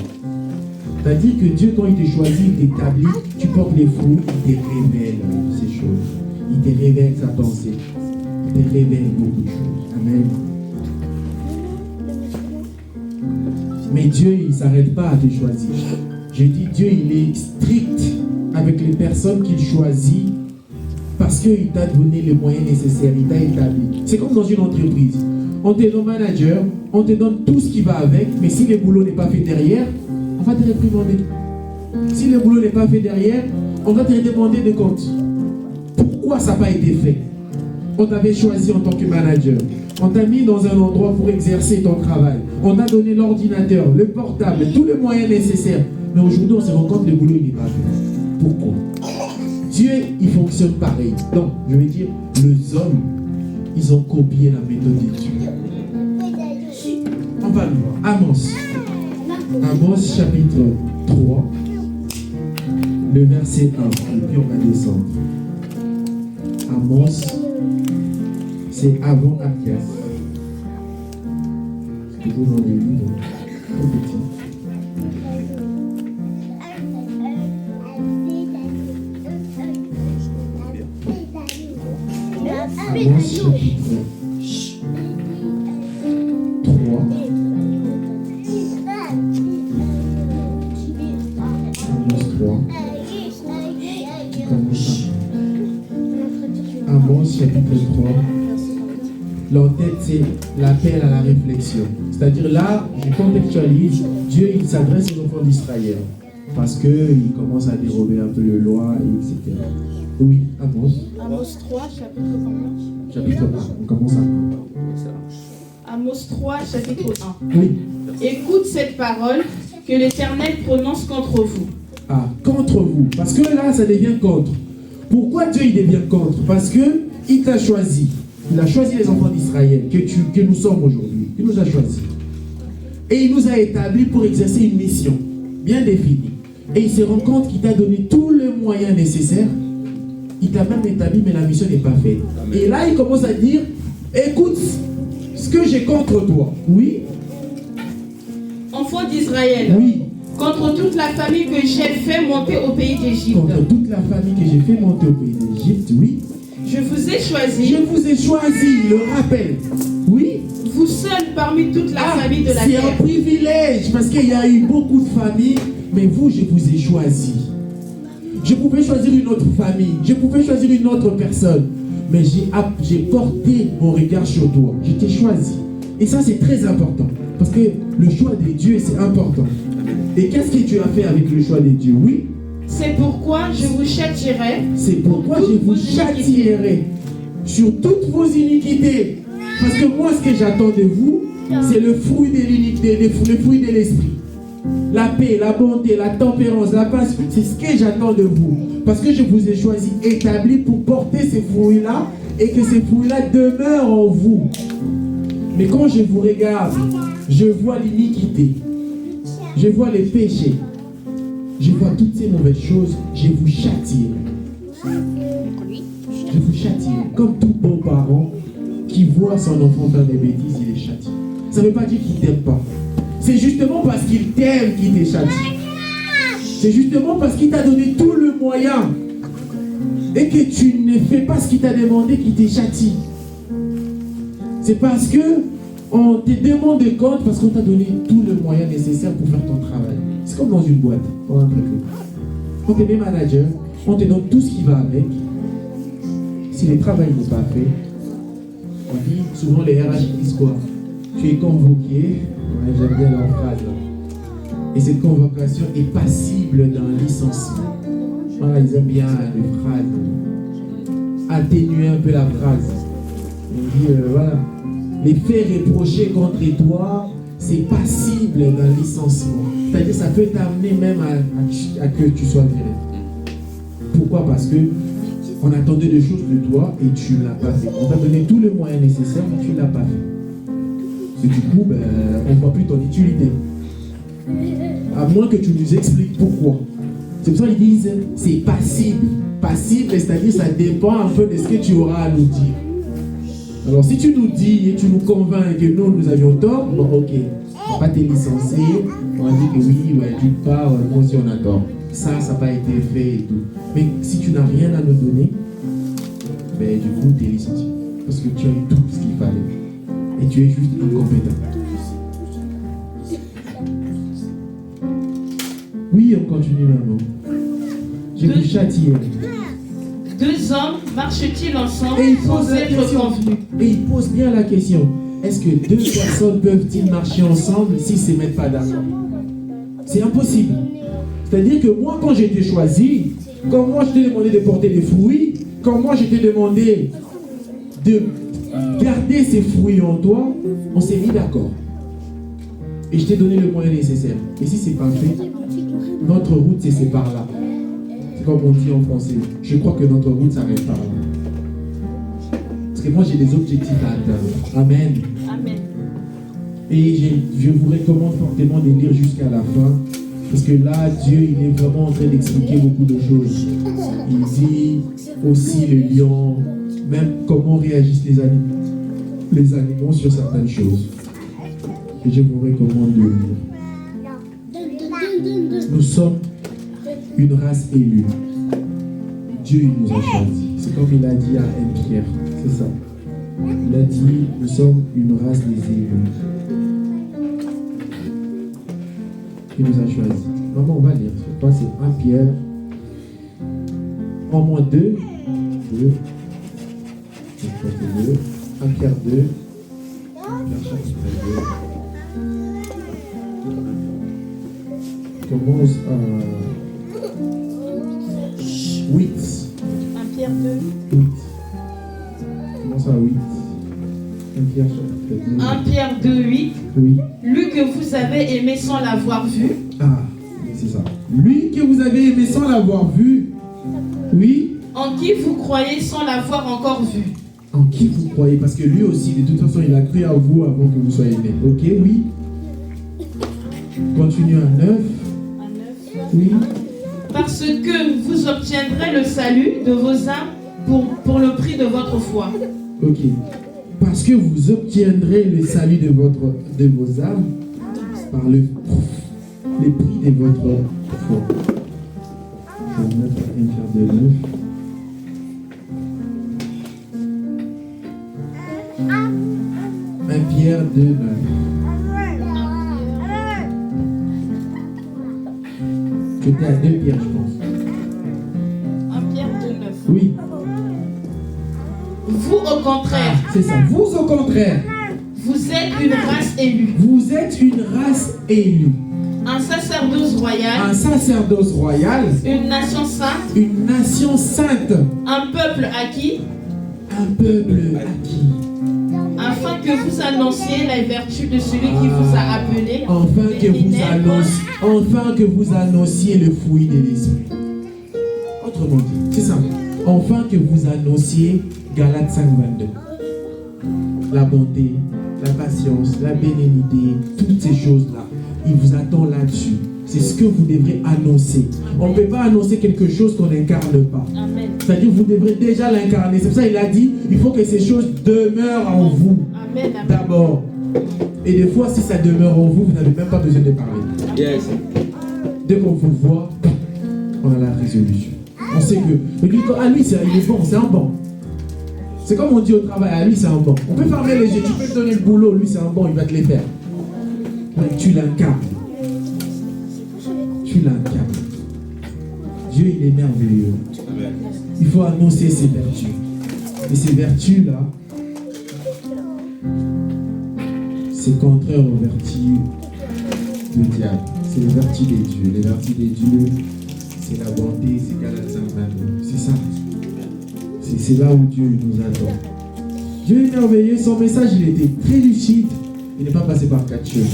C'est-à-dire que Dieu, quand il te choisit, il t'établit, tu portes les fruits, il te révèle ces choses. Il te révèle sa pensée. Il te révèle beaucoup de choses. Amen. Mais Dieu, il ne s'arrête pas à te choisir. Je dis, Dieu, il est strict avec les personnes qu'il choisit parce qu'il t'a donné les moyens nécessaires, il t'a établi. C'est comme dans une entreprise. On te donne manager, on te donne tout ce qui va avec, mais si le boulot n'est pas fait derrière, on va te réprimander. Si le boulot n'est pas fait derrière, on va te demander des comptes. Pourquoi ça n'a pas été fait? On t'avait choisi en tant que manager. On t'a mis dans un endroit pour exercer ton travail. On t'a donné l'ordinateur, le portable, tous les moyens nécessaires. Mais aujourd'hui, on se rend compte que le boulot n'est pas fait. Pourquoi? Dieu, il fonctionne pareil. Donc, je veux dire, les hommes, ils ont copié la méthode de Dieu. On va le voir. Amos. Amos chapitre 3, le verset 1. Et puis on va descendre. Amos, c'est avant Achias. C'est toujours dans les livres. Trop petit. Amos chapitre 3. Amos 3. Amos chapitre 3. L'entête, c'est l'appel à la réflexion. C'est-à-dire là, je contextualise, Dieu il s'adresse aux enfants d'Israël parce qu'ils commencent à dérober un peu le loi, etc. Oui, Amos. Amos 3, chapitre combien? Chapitre 1, on commence à 1. Amos 3, chapitre 1. Oui. Écoute cette parole que l'Éternel prononce contre vous. Ah, contre vous. Parce que là, ça devient contre. Pourquoi Dieu il devient contre? Parce que il t'a choisi. Il a choisi les enfants d'Israël que nous sommes aujourd'hui. Il nous a choisis. Et il nous a établis pour exercer une mission bien définie. Et il se rend compte qu'il t'a donné tous les moyens nécessaires. Il t'a même établi, mais la mission n'est pas faite. Amen. Et là, il commence à dire, écoute ce que j'ai contre toi. Oui. Enfants d'Israël. Oui. Contre toute la famille que j'ai fait monter au pays d'Égypte. Contre toute la famille que j'ai fait monter au pays d'Égypte, oui. Je vous ai choisi. Je vous ai choisi, le rappel. Oui. Vous seul parmi toute la famille de la terre. C'est un privilège parce qu'il y a eu beaucoup de familles, mais vous, je vous ai choisi. Je pouvais choisir une autre famille, je pouvais choisir une autre personne, mais j'ai porté mon regard sur toi. Je t'ai choisi. Et ça, c'est très important parce que le choix de Dieu, c'est important. Et qu'est-ce que tu as fait avec le choix de Dieu? Oui. C'est pourquoi je vous châtierai. C'est pourquoi je vous châtierai sur toutes vos iniquités. Parce que moi, ce que j'attends de vous, c'est le fruit de l'unité, le fruit de l'esprit. La paix, la bonté, la tempérance, la patience, c'est ce que j'attends de vous. Parce que je vous ai choisi, établi pour porter ces fruits-là et que ces fruits-là demeurent en vous. Mais quand je vous regarde, je vois l'iniquité, je vois les péchés, je vois toutes ces mauvaises choses, je vous châtie. Je vous châtie. Comme tout bon parent qui voit son enfant faire des bêtises, il les châtie. Ça ne veut pas dire qu'il ne t'aime pas. C'est justement parce qu'il t'aime qu'il te châtie. C'est justement parce qu'il t'a donné tout le moyen et que tu ne fais pas ce qu'il t'a demandé qu'il te châtie. C'est parce que on te demande des comptes parce qu'on t'a donné tout le moyen nécessaire pour faire ton travail. C'est comme dans une boîte. On te met manager, on te donne tout ce qui va avec. Si le travail n'est pas fait, on dit souvent les RH disent quoi? Tu es convoqué. Ouais, j'aime bien leur phrase. Et cette convocation est passible d'un licenciement. Voilà, ils aiment bien les phrases. Atténuer un peu la phrase. On dit, voilà, les faits reprochés contre toi, c'est passible d'un licenciement. C'est-à-dire, ça peut t'amener même à que tu sois viré. Pourquoi? Parce que on attendait des choses de toi et tu ne l'as pas fait. On t'a donné tous les moyens nécessaires, mais tu ne l'as pas fait. Et du coup, on ne voit plus ton utilité. À moins que tu nous expliques pourquoi. C'est pour ça qu'ils disent, c'est passible. Passible, c'est-à-dire ça dépend un peu de ce que tu auras à nous dire. Alors si tu nous dis et tu nous convaincs que nous avions tort, bon ok, on va pas te licencier, on va dire que oui, ouais, d'une part, nous aussi on a tort. Ça n'a pas été fait et tout. Mais si tu n'as rien à nous donner, du coup tu es licencié. Parce que tu as eu tout ce qu'il fallait. Et tu es juste incompétent. Oui, on continue maintenant. Je vous châtie. Deux hommes marchent-ils ensemble et il pose sans la être question. convenus? Et il pose bien la question. Est-ce que deux personnes peuvent-ils marcher ensemble s'ils ne se mettent pas d'accord? C'est impossible. C'est-à-dire que moi, quand j'ai été choisi, quand moi je t'ai demandé de porter des fruits, quand moi je t'ai demandé de garder ces fruits en toi, on s'est mis d'accord. Et je t'ai donné le moyen nécessaire. Et si ce n'est pas fait, notre route se sépare là. C'est comme on dit en français. Je crois que notre route s'arrête par là. Parce que moi j'ai des objectifs à atteindre. Amen. Amen. Et je vous recommande fortement de lire jusqu'à la fin. Parce que là, Dieu, il est vraiment en train d'expliquer beaucoup de choses. Il dit aussi le lion, même comment réagissent les animaux sur certaines choses. Et je vous recommande de lire. Nous sommes une race élue. Dieu il nous a choisis. C'est comme il a dit à Pierre. C'est ça. Il a dit, nous sommes une race des élus. Il nous a choisis. Maman, on va lire. Je crois que c'est 1 Pierre. En moins 2. 1 Pierre 2. Pierre chapitre 2. Commence à 8. 1 Pierre 2. 8. Commence à 8. 1 Pierre chapitre 2. 1 Pierre 2, 8. Oui. Lui que vous avez aimé sans l'avoir vu. Ah, c'est ça. Lui que vous avez aimé sans l'avoir vu. Oui. En qui vous croyez sans l'avoir encore vu. En qui vous croyez? Parce que lui aussi, de toute façon, il a cru à vous avant que vous soyez né. Ok, oui. Continue à 9. À 9. Oui. Parce que vous obtiendrez le salut de vos âmes pour le prix de votre foi. Ok. Parce que vous obtiendrez le salut de vos âmes par le prix de votre foi. Je vais mettre 1 Pierre 2, 9. 1 Pierre 2, 9. J'étais à 2 Pierre, je pense. 1 Pierre 2, 9. Oui. Vous, au contraire, C'est ça. Vous, au contraire, vous êtes une race élue, vous êtes une race élue, un sacerdoce royal, un sacerdoce royal, une nation sainte, une nation sainte, un peuple acquis, un peuple acquis, afin que vous annonciez la vertu de celui qui vous a appelé enfin que vous annonciez le fruit de l'esprit. Autrement dit, c'est ça. Enfin que vous annonciez Galates 5:22. La bonté, la patience, la bénignité, toutes ces choses-là. Il vous attend là-dessus. C'est ce que vous devrez annoncer. On ne peut pas annoncer quelque chose qu'on n'incarne pas. Amen. C'est-à-dire que vous devrez déjà l'incarner. C'est pour ça qu'il a dit, il faut que ces choses demeurent en vous. Amen. Amen. D'abord. Et des fois, si ça demeure en vous, vous n'avez même pas besoin de parler. Yes. Dès qu'on vous voit, on a la résolution. On sait que lui, lui il est bon, c'est un bon. C'est comme on dit au travail, à lui c'est un bon. On peut fermer les yeux, tu peux te donner le boulot, lui c'est un bon, il va te les faire. Mais tu l'incarnes. Tu l'incarnes. Dieu il est merveilleux. Amen. Il faut annoncer ses vertus. Et ces vertus-là, c'est contraire aux vertus du diable. C'est les vertus des dieux. Les vertus des dieux, c'est la bonté, c'est Galates 5:22. C'est ça. C'est là où Dieu nous attend. Dieu est merveilleux. Son message, il était très lucide. Il n'est pas passé par 4 chemins.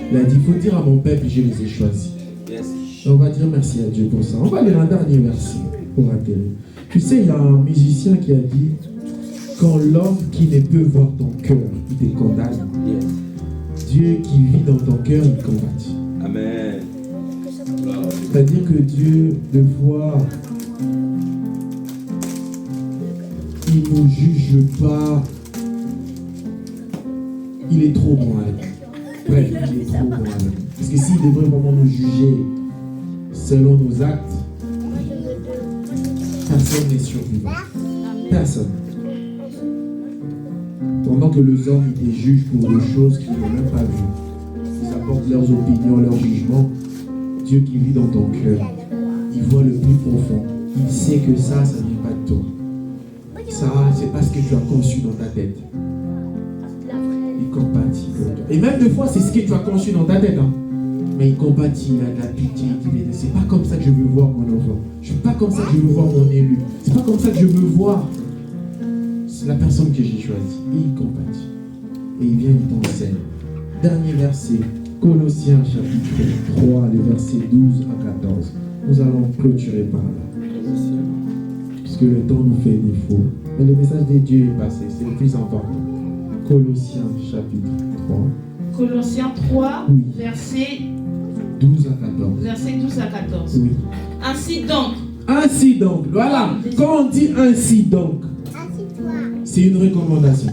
Il a dit, il faut dire à mon peuple, je les ai choisis. Yes. Et on va dire merci à Dieu pour ça. On va lire un dernier verset pour atterrir. Tu sais, il y a un musicien qui a dit, quand l'homme qui ne peut voir ton cœur, il te condamne. Yes. Dieu qui vit dans ton cœur, il combat. Amen. C'est-à-dire que Dieu, des fois, il ne nous juge pas. Il est trop bon à nous. Bref, il est trop bon à nous. Parce que s'il devrait vraiment nous juger selon nos actes, personne n'est survivant. Personne. Pendant que les hommes ils te jugent pour des choses qu'ils n'ont même pas vues. Ils apportent leurs opinions, leurs jugements. Dieu qui vit dans ton cœur, il voit le plus profond. Il sait que ça ne vient pas de toi. Ça, c'est pas ce que tu as conçu dans ta tête. Il compatit pour toi. Et même des fois, c'est ce que tu as conçu dans ta tête. Hein. Mais il compatit, il a de la pitié. Il dit, c'est pas comme ça que je veux voir mon enfant. C'est pas comme ça que je veux voir mon élu. C'est pas comme ça que je veux voir la personne que j'ai choisie. Et il compatit. Et il vient, il t'enseigne. Dernier verset. Colossiens chapitre 3, les versets 12 à 14. Nous allons clôturer par là. Parce que le temps nous fait défaut. Mais le message de Dieu est passé, c'est le plus important. Colossiens chapitre 3. Colossiens 3, Oui. verset 12 à 14. Verset 12 à 14. Oui. Ainsi donc, Voilà. Quand on dit ainsi donc, c'est une recommandation.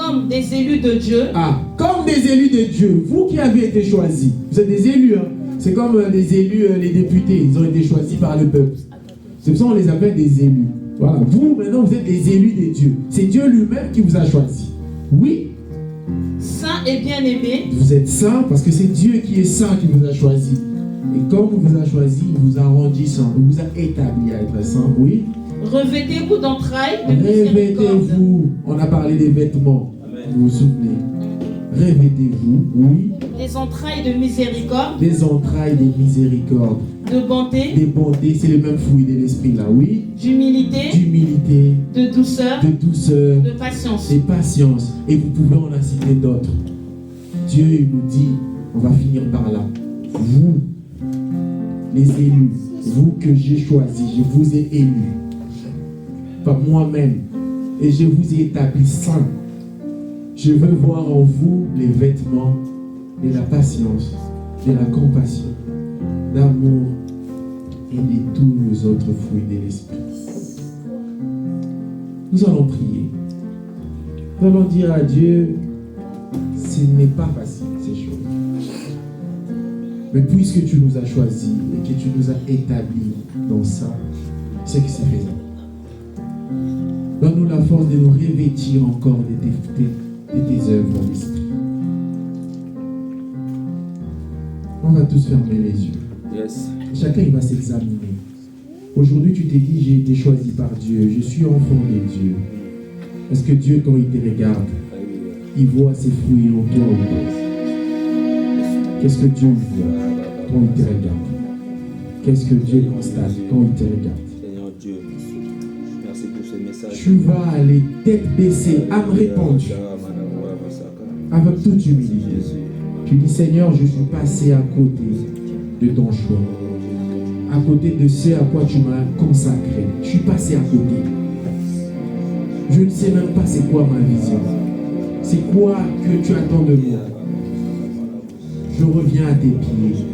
comme des élus de Dieu, Comme des élus de Dieu, vous qui avez été choisis, vous êtes des élus, hein. C'est comme les élus, les députés, ils ont été choisis par le peuple. C'est pour ça qu'on les appelle des élus. Voilà, vous maintenant vous êtes des élus de Dieu. C'est Dieu lui-même qui vous a choisis. Oui. Saint et bien-aimé. Vous êtes saint parce que c'est Dieu qui est saint qui vous a choisi. Et comme il vous a choisi, il vous a rendu saint, il vous a établi à être saint, oui. Revêtez-vous d'entrailles de miséricorde. Revêtez-vous, on a parlé des vêtements, vous vous souvenez. Revêtez-vous, oui. Des entrailles de miséricorde. Des entrailles de miséricorde. De bonté. Des bontés, c'est le même fruit de l'esprit là, oui. D'humilité. D'humilité. De douceur. De douceur. De patience. Et patience. Et vous pouvez en inciter d'autres. Dieu il nous dit, on va finir par là. Vous, les élus, vous que j'ai choisis, je vous ai élus. Pas moi-même. Et je vous ai établi saints. Je veux voir en vous les vêtements de la patience, de la compassion, d'amour et de tous les autres fruits de l'esprit. Nous allons prier. Nous allons dire à Dieu, ce n'est pas facile ces choses. Mais puisque tu nous as choisis et que tu nous as établis dans ça, c'est que c'est faisable. Donne-nous la force de nous revêtir encore de tes œuvres dans l'esprit. On va tous fermer les yeux. Yes. Chacun il va s'examiner. Aujourd'hui, tu t'es dit, j'ai été choisi par Dieu. Je suis enfant de Dieu. Est-ce que Dieu, quand il te regarde, il voit ses fruits en toi ou pas? Qu'est-ce que Dieu voit quand il te regarde? Qu'est-ce que Dieu constate quand il te regarde? Seigneur Dieu, merci pour ce message. Tu vas aller tête baissée, âme répandue, avec toute humilité. Tu dis, Seigneur, je suis passé à côté de ton choix, à côté de ce à quoi tu m'as consacré. Je suis passé à côté. Je ne sais même pas c'est quoi ma vision. C'est quoi que tu attends de moi. Je reviens à tes pieds.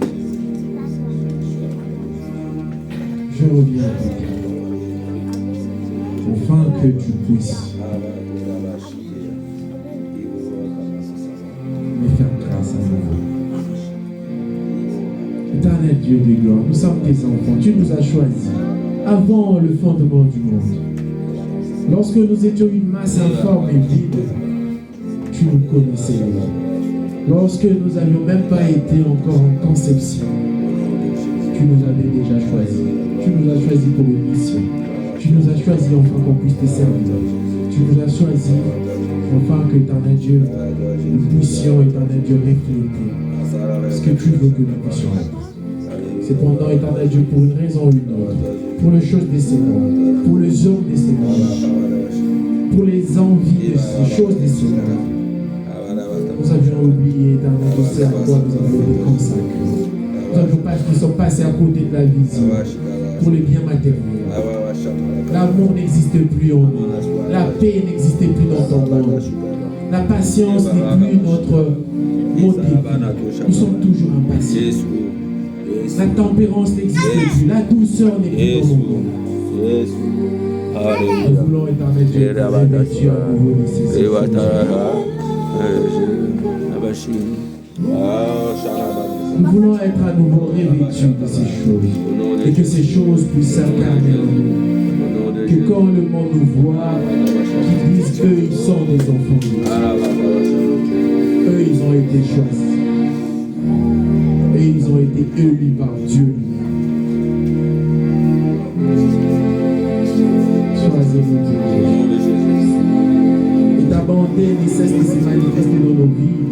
Je reviens à tes pieds. Afin que tu puisses me faire grâce à nouveau. Éternel Dieu de gloire, nous sommes tes enfants. Tu nous as choisis avant le fondement du monde. Lorsque nous étions une masse informe et vide, tu nous connaissais. Lorsque nous n'avions même pas été encore en conception, tu nous avais déjà choisis. Tu nous as choisis pour une mission. Tu nous as choisis enfin qu'on puisse te servir. Tu nous as choisis enfin que, éternel Dieu, nous puissions, éternel Dieu, refléter ce que tu veux que nous puissions être. Cependant, éternel Dieu, pour une raison ou une autre, pour les choses de ces mondes, pour les hommes de ces mondes, pour les envies de ces choses de ces mondes, nous avions oublié, éternel Dieu, c'est à quoi nous avions été consacrés. Nous sommes passés à côté de la vision pour les biens matériels. L'amour n'existe plus en nous. La paix n'existe plus dans ton monde. La patience n'est plus notre mot de vie. Nous sommes toujours impatients. La tempérance n'existe plus. La douceur n'est plus dans mon monde. Nous voulons, éternel Dieu, revêtir à nouveau de ces choses. Nous voulons être à nouveau revêtus de ces choses et que ces choses puissent s'incarner en nous. Que quand le monde nous voit, qu'ils disent eux ils sont des enfants de Dieu. Eux ils ont été choisis. Et ils ont été élus par Dieu lui-même. Sois élu de Dieu. Et ta bonté ne cesse de se manifester dans nos vies.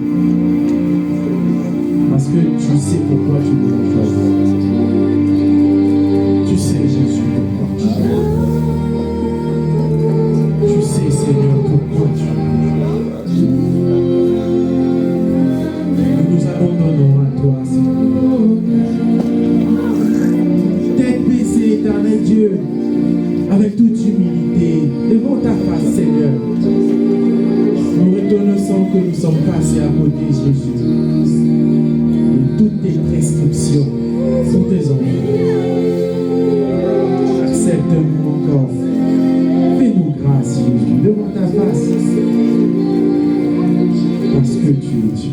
Parce que tu sais pourquoi tu nous as choisi. Tu sais, Jésus, pourquoi tu nous as choisi. Tu sais, Seigneur, pourquoi tu nous as choisi. Nous nous abandonnons à toi, Seigneur. Tête baissée, éternel Dieu, avec toute humilité, devant ta face, Seigneur. Nous reconnaissons que nous sommes passés à côté, Jésus. Toutes tes prescriptions sont tes enfants. Accepte-nous encore. Fais-nous grâce, Jésus, devant ta face. Parce que que tu es Dieu.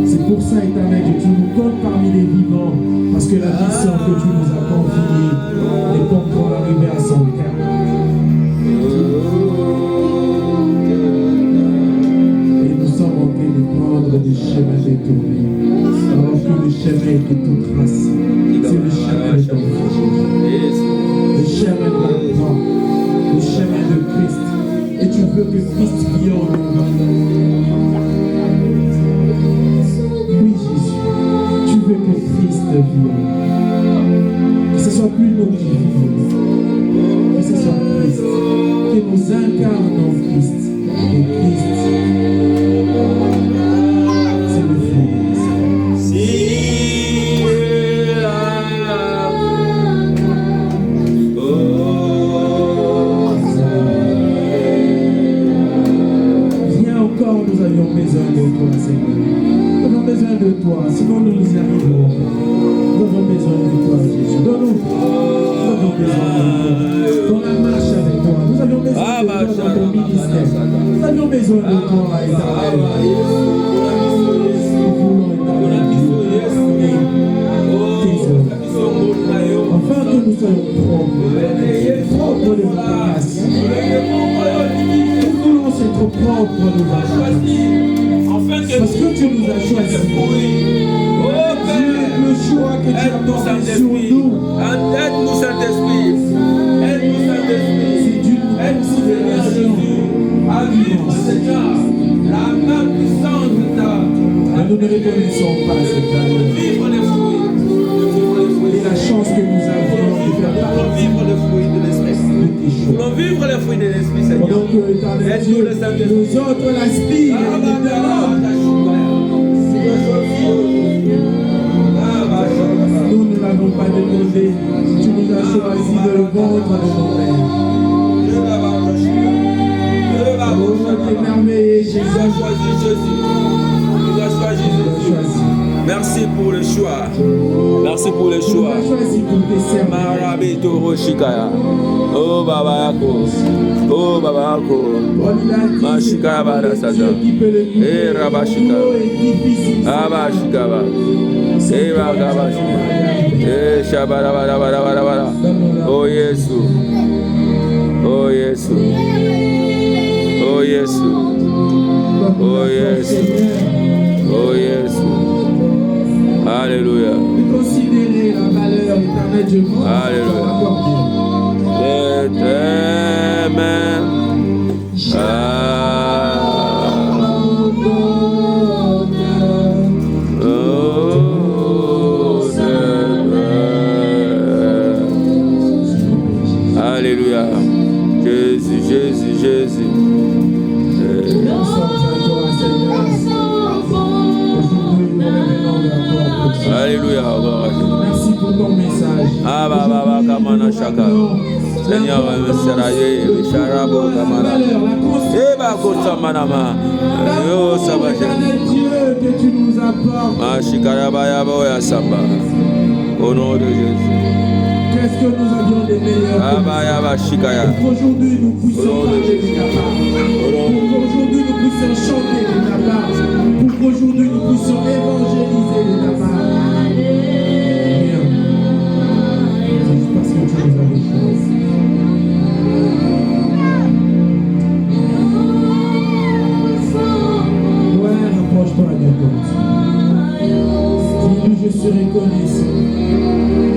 C'est pour ça, éternel Dieu, tu nous comptes parmi les vivants, parce que la mission que tu nous as confiée n'est pas encore arrivée à son terme. Et nous sommes en train de prendre des chemins détournés, alors que le chemin était tout tracé. C'est le chemin de ton Fils Jésus, le chemin de la croix, le chemin de Christ. Et tu veux que Christ vienne en nous. Oui, Jésus, tu veux que Christ vienne. Que ce soit plus nous qui vivons, que ce soit Christ, que nous incarnons Christ. Et Christ, c'est le fruit de l'Esprit. Nous avions besoin de toi, Seigneur. Nous avons besoin de toi, sinon nous n'y arriverons pas. Nous avons besoin de toi, Jésus. Donne-nous. Nous avons besoin de toi. Dans la marche avec toi. Nous avions besoin de toi dans ton ministère. Nous avions besoin de toi, éternel. Nous voulons, éternel Dieu, tes œuvres. Afin que nous soyons propres de ta grâce. C'est trop propre de nous parce que tu nous as choisis. Dieu, le choix que tu as porté sur nous. Aide-nous, Saint-Esprit. Aide-nous, Saint-Esprit. C'est d'une considération à vivre, Seigneur, la main puissante de ta. Mais nous ne reconnaissons pas cette valeur. Vivre les fruits. Et la chance que nous avions de faire partie vivre les fruits de l'Esprit. de tes choix. Voulons vivre les fruits de l'Esprit, Seigneur. Pendant que, éternel Dieu, nous autres l'aspirent et nous demandons. Nous ne l'avons pas demandé. Tu nous as choisi de le ventre de nos mères. Oh, t'es merveilleux, Jésus. Tu as choisi Jésus. Tu as choisi Jésus. Merci pour le choix. Merci pour le Tu choix. as choisi pour tes servants. Marabito Roshikaya. Oh Baba Yako. Oh Baba Yako. Mashikaya Bada Satan. Eh Rabashika. Abashikaba. Eh Bagabashika. Eh Shabara Bara Bara Bara Bara. Oh Yesu. Oh Yesu. Oh Yesu. Oh Yesu. Oh Yesu. Alléluia. Considérez la valeur éternelle de vous. Alléluia. Alléluia. Jésus, Jésus, Jésus. Nous sommes à toi, Seigneur. Aujourd'hui, nous revenons vers toi. Alléluia. Merci pour ton message. Ah, Baba, Kamana Shaka. Seigneur, Seraye, Sharabo, Kamana. Eba Kosamanama. Yo, Sabaja. Dieu que tu nous apportes. Mashikarabaya Boya Samba. Au nom de Jésus. Qu'est-ce que nous avions de meilleur? Abaya Bashikaya. Aujourd'hui, nous puissions parler de ta part. Pour qu'aujourd'hui, nous puissions chanter de ta part. Pour qu'aujourd'hui, nous puissions évangéliser de ta part. Rien. C'est juste parce que tu nous avais choisi. Ouais, rapproche-toi de toi. Dis-lui, je suis reconnaissant.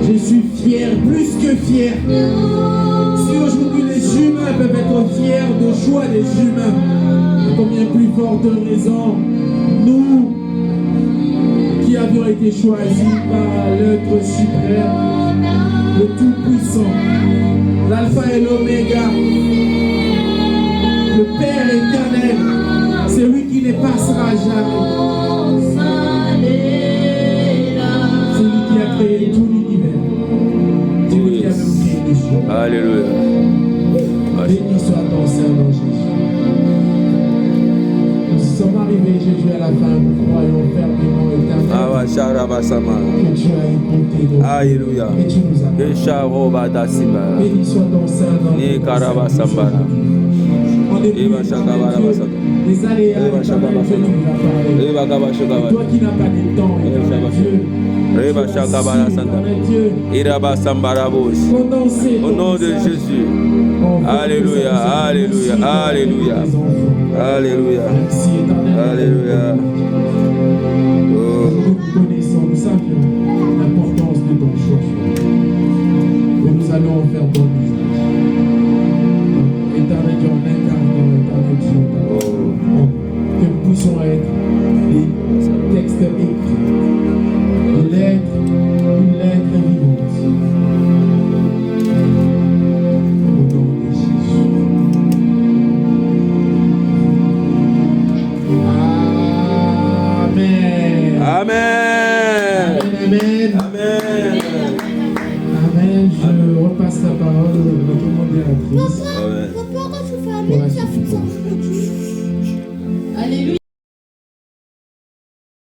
Je suis fier, plus que fier. Si aujourd'hui les humains peuvent être fiers du choix des humains, combien plus forte raison, nous qui avions été choisis par l'être suprême, le Tout-Puissant, l'Alpha et l'Oméga, le Père éternel, c'est lui qui ne passera jamais. C'est lui qui a créé tout l'univers. C'est lui qui a même créé les choses. Alléluia. Béni soit ton Saint-Nom, Jésus. Nous sommes arrivés, Jésus, à la fin. Nous croyons fermement, éternel, Awa Sharabasama. que tu as écouté nos Alléluia. et tu nous as Esharoba Dasimba. béni soit ton Saint-Nom. Ni Karabasambara. En dans des Eva Shakabara Basaka. des aléas, Eva Shakabara Dieu, tu nous as parlé. Eva Kaba Et Shakabara. toi qui n'as pas de temps, éternel Dieu, Eva Shakabara Santa. éternel Dieu, Iraba Sambarabos. condensez Au nom de Jésus. Alléluia, alléluia, alléluia. Alléluia. Merci éternel. Alléluia. Oh. Nous connaissons, nous savions l'importance de ton choix. Et nous allons en faire bon usage. Éternel Dieu, en incarnant, éternel Dieu, que nous puissions être des textes écrits, une lettre vivante. Au nom de Jésus. Amen. Amen. Amen. Amen. Amen. Je repasse la parole à notre modératrice Amen. pour la suite.